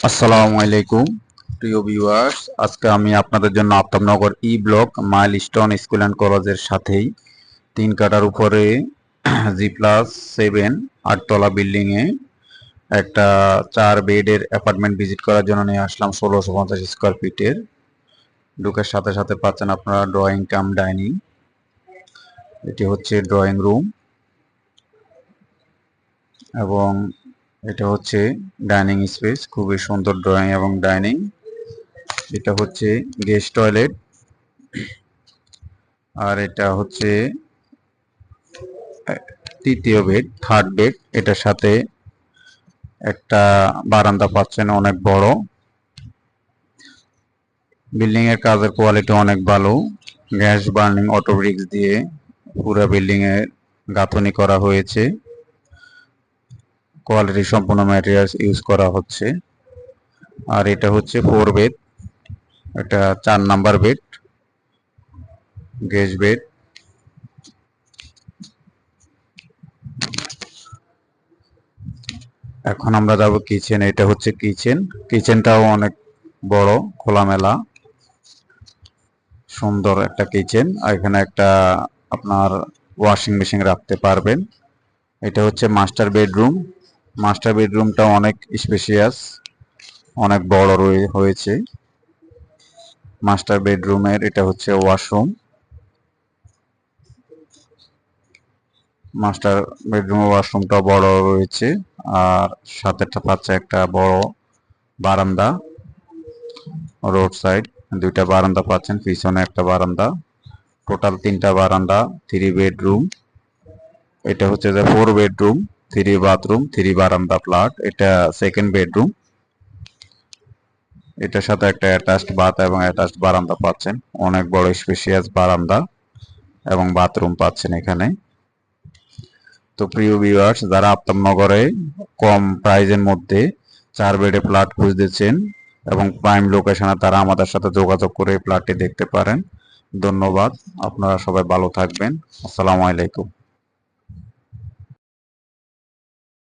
আসসালামু আলাইকুম প্রিয় ভিউয়ার্স, আজকে আমি আপনাদের জন্য Aftabnagar E block milestone school and কলেজের সাথেই 3 কাঠার উপরে G+7 8 তলা বিল্ডিংয়ে একটা 4 বেডের অ্যাপার্টমেন্ট ভিজিট করার জন্য নিয়ে আসলাম। 1650 স্কোয়ার ফিটের। ঢুকের সাথে সাথে পাচ্ছেন আপনারা ড্রয়িং কাম ডাইনিং। এটি হচ্ছে ড্রয়িং রুম এবং এটা হচ্ছে ডাইনিং স্পেস। খুবই সুন্দর ড্রয়িং এবং ডাইনিং। এটা হচ্ছে গেস্ট টয়লেট আর এটা হচ্ছে তৃতীয় বেড, থার্ড বেড। এটার সাথে একটা বারান্দা পাচ্ছেন, অনেক বড়। বিল্ডিং এর কাজের কোয়ালিটি অনেক ভালো। গ্যাস বার্নিং অটো ব্রিক্স দিয়ে পুরো বিল্ডিং এ গাঁথনি করা হয়েছে। কোয়ালিটি সম্পূর্ণ ম্যাটেরিয়ালস ইউজ করা হচ্ছে। আর এটা হচ্ছে 4 বেড, এটা 4 নাম্বার বেড, গেস্ট বেড। এখন আমরা যাব কিচেন। এটা হচ্ছে কিচেন। কিচেনটাও অনেক বড়, খোলামেলা, সুন্দর একটা কিচেন। আর এখানে একটা আপনার ওয়াশিং মেশিন রাখতে পারবেন। এটা হচ্ছে মাস্টার বেডরুম। মাস্টার বেডরুমটা অনেক স্পেশিয়াস, অনেক বড় হয়েছে। মাস্টার বেডরুমের এটা হচ্ছে ওয়াশরুম। মাস্টার বেডরুমের ওয়াশরুমটা বড় রয়েছে আর সাথে পাচ্ছে একটা বড় বারান্দা। রোড সাইড 2টা বারান্দা পাচ্ছেন, পিছনে একটা বারান্দা। টোটাল 3টা বারান্দা, 3 বেডরুম। এটা হচ্ছে যে 4 বেডরুম, 3 বাথরুম, 3 বারান্দা ফ্ল্যাট। এটা সেকেন্ড বেডরুম। এটার সাথে একটা অ্যাটাচড বাথ এবং অ্যাটাচড বারান্দা পাচ্ছেন। অনেক বড় স্পেশিয়াস বারান্দা এবং বাথরুম পাচ্ছেন এখানে। তো প্রিয় ভিউয়ার্স, যারা আফতাবনগরে কম প্রাইজের মধ্যে 4 বেডে ফ্ল্যাট খুঁজতেছেন এবং প্রাইম লোকেশনে, তারা আমাদের সাথে যোগাযোগ করে ফ্ল্যাটটি দেখতে পারেন। ধন্যবাদ। আপনারা সবাই ভালো থাকবেন। আসসালামু আলাইকুম।